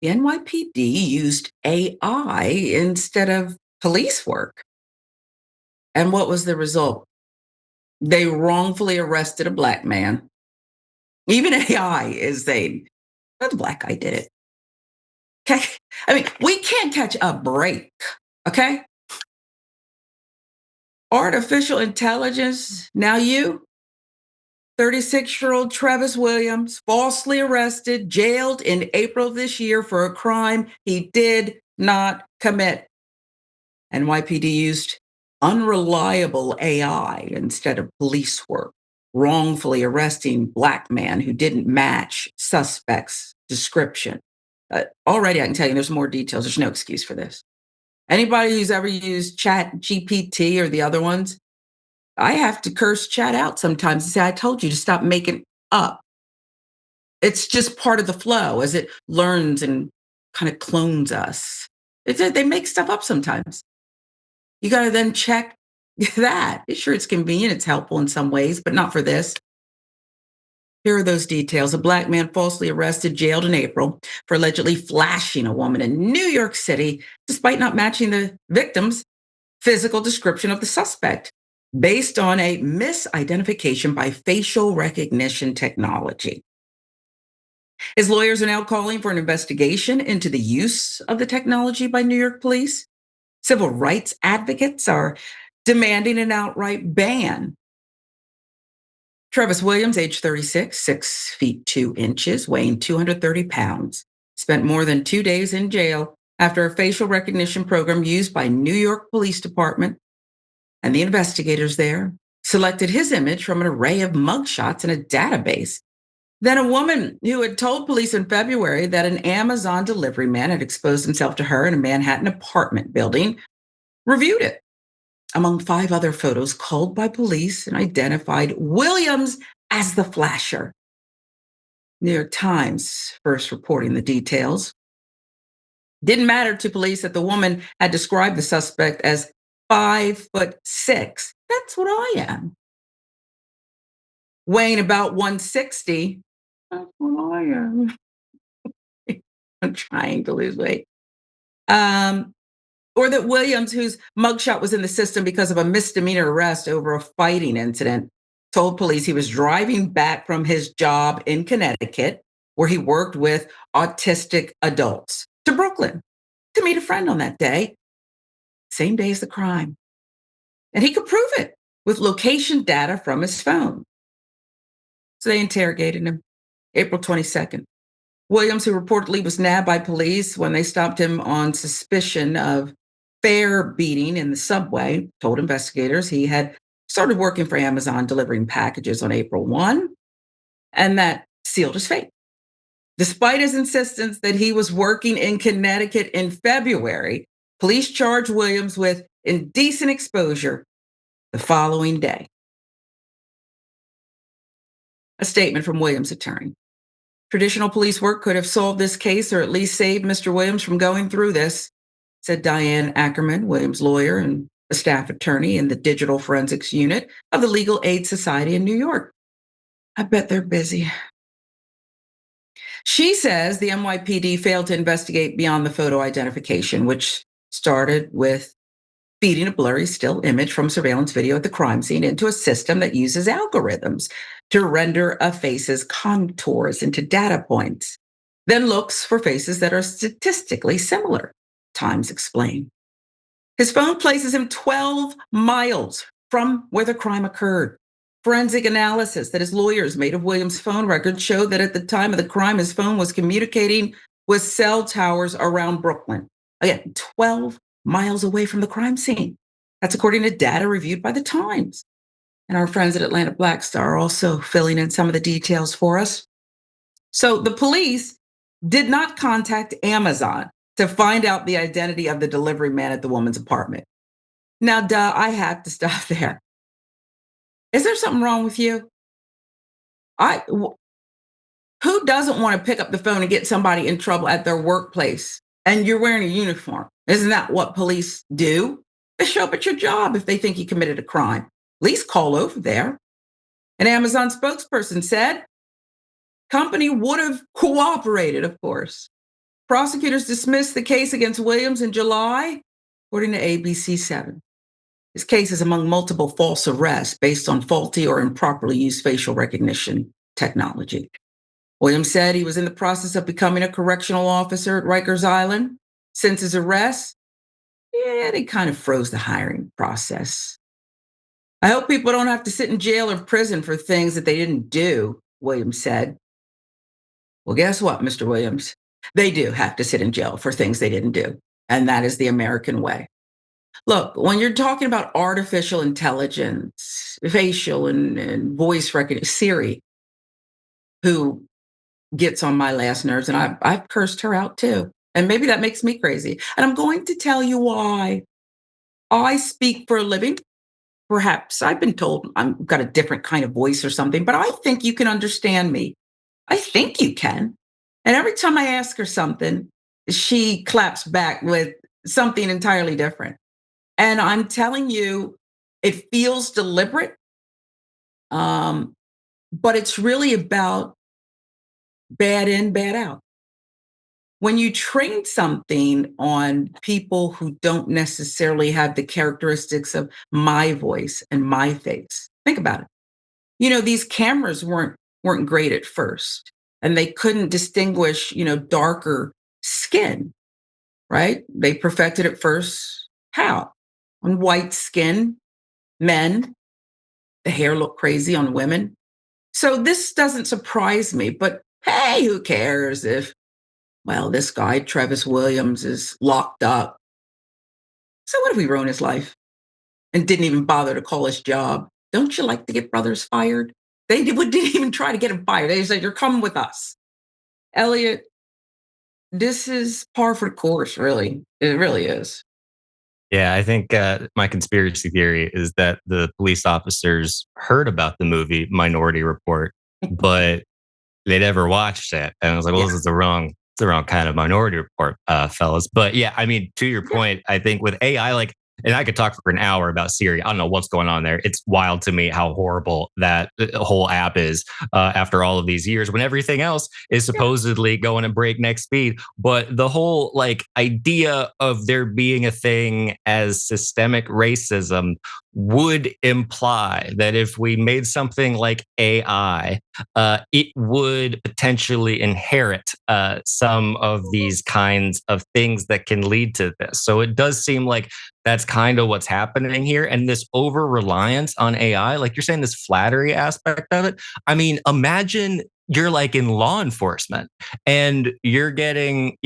The NYPD used AI instead of police work. And what was the result? They wrongfully arrested a black man. Even AI is saying, "Oh, the black guy did it." Okay. I mean, we can't catch a break. Okay. Artificial intelligence. Now, 36-year-old Travis Williams, falsely arrested, jailed in April of this year for a crime he did not commit. NYPD used unreliable AI instead of police work, wrongfully arresting black man who didn't match suspect's description. Already, I can tell you there's more details. There's no excuse for this. Anybody who's ever used Chat GPT or the other ones, I have to curse Chat out sometimes and say, I told you to stop making up. It's just part of the flow as it learns and kind of clones us. They make stuff up sometimes. You got to then check that. Sure, it's convenient, it's helpful in some ways, but not for this. Here are those details. A black man falsely arrested, jailed in April for allegedly flashing a woman in New York City, despite not matching the victim's physical description of the suspect, based on a misidentification by facial recognition technology. His lawyers are now calling for an investigation into the use of the technology by New York police. Civil rights advocates are demanding an outright ban. Travis Williams, age 36, 6 feet 2 inches, weighing 230 pounds, spent more than 2 days in jail after a facial recognition program used by New York Police Department and the investigators there selected his image from an array of mugshots in a database. Then a woman who had told police in February that an Amazon delivery man had exposed himself to her in a Manhattan apartment building reviewed it among 5 other photos culled by police and identified Williams as the flasher. New York Times first reporting the details. Didn't matter to police that the woman had described the suspect as 5'6". That's what I am. Weighing about 160. That's what I am. I'm trying to lose weight. Or that Williams, whose mugshot was in the system because of a misdemeanor arrest over a fighting incident, told police he was driving back from his job in Connecticut, where he worked with autistic adults, to Brooklyn to meet a friend on that day, same day as the crime. And he could prove it with location data from his phone. So they interrogated him April 22nd. Williams, who reportedly was nabbed by police when they stopped him on suspicion of fare beating in the subway, told investigators he had started working for Amazon delivering packages on April 1, and that sealed his fate. Despite his insistence that he was working in Connecticut in February, police charged Williams with indecent exposure the following day. A statement from Williams' attorney. Traditional police work could have solved this case or at least saved Mr. Williams from going through this, said Diane Ackerman, Williams' lawyer and a staff attorney in the Digital Forensics Unit of the Legal Aid Society in New York. I bet they're busy. She says the NYPD failed to investigate beyond the photo identification, which started with feeding a blurry still image from surveillance video at the crime scene into a system that uses algorithms to render a face's contours into data points, then looks for faces that are statistically similar, Times explained. His phone places him 12 miles from where the crime occurred. Forensic analysis that his lawyers made of Williams' phone records showed that at the time of the crime, his phone was communicating with cell towers around Brooklyn. Again, 12 miles away from the crime scene. That's according to data reviewed by the Times. And our friends at Atlanta Black Star are also filling in some of the details for us. So the police did not contact Amazon to find out the identity of the delivery man at the woman's apartment. Now, I have to stop there. Is there something wrong with you? Who doesn't want to pick up the phone and get somebody in trouble at their workplace? And you're wearing a uniform. Isn't that what police do? They show up at your job if they think you committed a crime. At least call over there. An Amazon spokesperson said, company would have cooperated, of course. Prosecutors dismissed the case against Williams in July, according to ABC7. His case is among multiple false arrests based on faulty or improperly used facial recognition technology. Williams said he was in the process of becoming a correctional officer at Rikers Island. Since his arrest, they kind of froze the hiring process. I hope people don't have to sit in jail or prison for things that they didn't do, Williams said. Well, guess what, Mr. Williams? They do have to sit in jail for things they didn't do. And that is the American way. Look, when you're talking about artificial intelligence, facial and voice recognition, Siri, who gets on my last nerves, and I've cursed her out too. And maybe that makes me crazy. And I'm going to tell you why. I speak for a living. Perhaps I've been told I've got a different kind of voice or something, but I think you can understand me. I think you can. And every time I ask her something, she claps back with something entirely different. And I'm telling you, it feels deliberate, but it's really about bad in, bad out. When you train something on people who don't necessarily have the characteristics of my voice and my face, think about it. These cameras weren't great at first, and they couldn't distinguish, darker skin, right? They perfected it first. How? On white skin, men, the hair looked crazy on women. So this doesn't surprise me, but hey, who cares if, well, this guy, Travis Williams, is locked up. So what if we ruin his life and didn't even bother to call his job? Don't you like to get brothers fired? They didn't even try to get him fired. They said, you're coming with us. Elliot, this is par for the course, really. It really is. Yeah, I think my conspiracy theory is that the police officers heard about the movie Minority Report, but they never watched it. And I was like, well, Yeah. this is the wrong kind of Minority Report, fellas. But yeah, I mean, to your Yeah. point, I think with AI, like, and I could talk for an hour about Siri. I don't know what's going on there. It's wild to me how horrible that whole app is after all of these years when everything else is Yeah. supposedly going at breakneck speed. But the whole like idea of there being a thing as systemic racism would imply that if we made something like AI, it would potentially inherit some of these kinds of things that can lead to this. So it does seem like that's kind of what's happening here. And this over reliance on AI, like you're saying, this flattery aspect of it. I mean, imagine you're like in law enforcement and you're getting,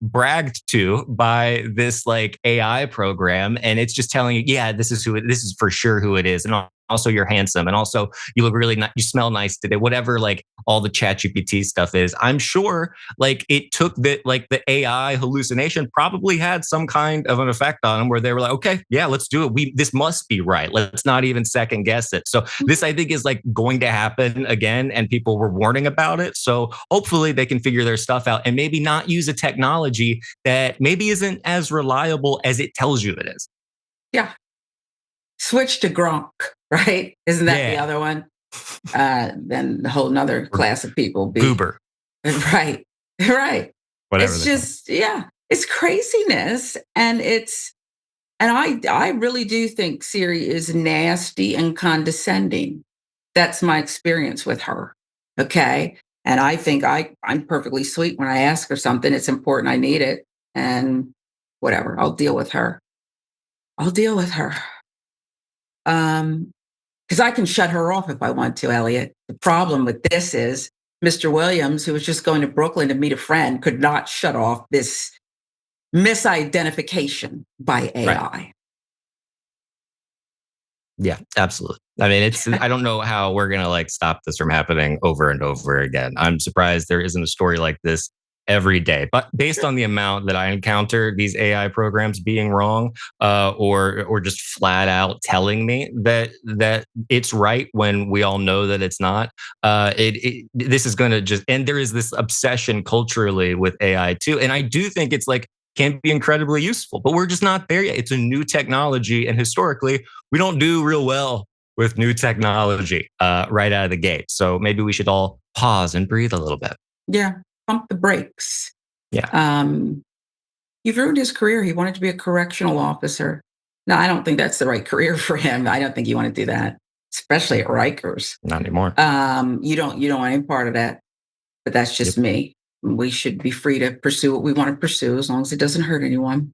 bragged to by this like AI program. And it's just telling you, yeah, this is for sure who it is. And also you're handsome. And also you look really nice. You smell nice today, whatever, like all the chat GPT stuff is. I'm sure like it took the AI hallucination probably had some kind of an effect on them where they were like, okay, yeah, let's do it. This must be right. Let's not even second guess it. So this, I think, is like going to happen again. And people were warning about it. So hopefully they can figure their stuff out and maybe not use a technology that maybe isn't as reliable as it tells you it is. Yeah. Switch to Gronk, right? Isn't that the Yeah. other one? Then a whole nother Or class of people be Goober, right, right. whatever It's they call it. just, yeah, it's craziness. And I really do think Siri is nasty and condescending. That's my experience with her. Okay. And I think I'm perfectly sweet when I ask her something. It's important. I need it. And whatever, I'll deal with her. I'll deal with her. Because I can shut her off if I want to, Elliot. The problem with this is Mr. Williams, who was just going to Brooklyn to meet a friend, could not shut off this misidentification by Right. AI. Yeah, absolutely. I mean, I don't know how we're going to like stop this from happening over and over again. I'm surprised there isn't a story like this every day. But based on the amount that I encounter these AI programs being wrong, or just flat out telling me that it's right when we all know that it's not, this is going to just, and there is this obsession culturally with AI too. And I do think it's like can be incredibly useful, but we're just not there yet. It's a new technology, and historically, we don't do real well with new technology right out of the gate. So maybe we should all pause and breathe a little bit. Yeah, pump the brakes. Yeah. Um, you've ruined his career. He wanted to be a correctional officer. No, I don't think that's the right career for him. I don't think you want to do that, especially at Rikers. Not anymore. You don't want any part of that. But that's Yep. just me. We should be free to pursue what we want to pursue as long as it doesn't hurt anyone.